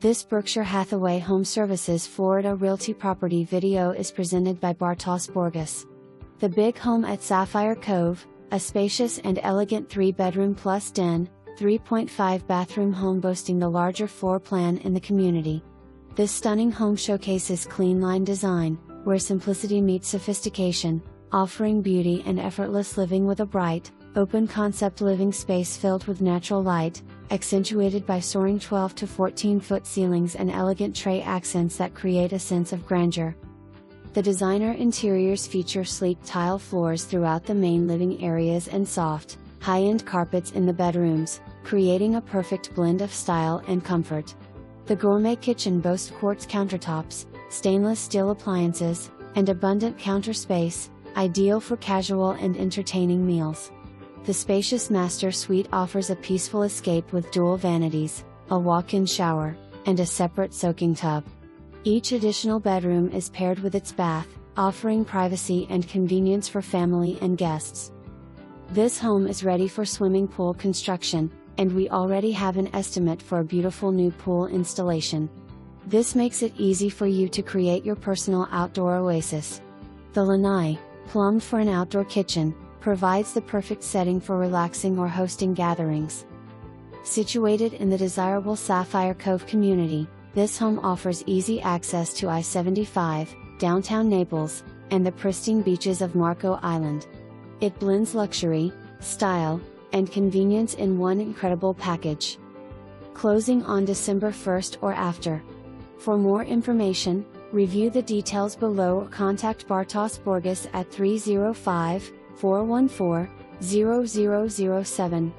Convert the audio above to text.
This Berkshire Hathaway HomeServices Florida Realty property video is presented by Bartos Borges. The big home at Sapphire Cove, a spacious and elegant 3-bedroom plus den, 3.5 bathroom home boasting the larger floor plan in the community. This stunning home showcases clean line design, where simplicity meets sophistication, offering beauty and effortless living with a bright, open concept living space filled with natural light, accentuated by soaring 12 to 14-foot ceilings and elegant tray accents that create a sense of grandeur. The designer interiors feature sleek tile floors throughout the main living areas and soft, high-end carpets in the bedrooms, creating a perfect blend of style and comfort. The gourmet kitchen boasts quartz countertops, stainless steel appliances, and abundant counter space, ideal for casual and entertaining meals. The spacious master suite offers a peaceful escape with dual vanities, a walk-in shower, and a separate soaking tub. Each additional bedroom is paired with its bath, offering privacy and convenience for family and guests. This home is ready for swimming pool construction, and we already have an estimate for a beautiful new pool installation. This makes it easy for you to create your personal outdoor oasis. The lanai, plumbed for an outdoor kitchen, provides the perfect setting for relaxing or hosting gatherings. Situated in the desirable Sapphire Cove community, this home offers easy access to I-75, downtown Naples, and the pristine beaches of Marco Island. It blends luxury, style, and convenience in one incredible package. Closing on December 1st or after. For more information, review the details below or contact Bartos Borges at 305-414-0007.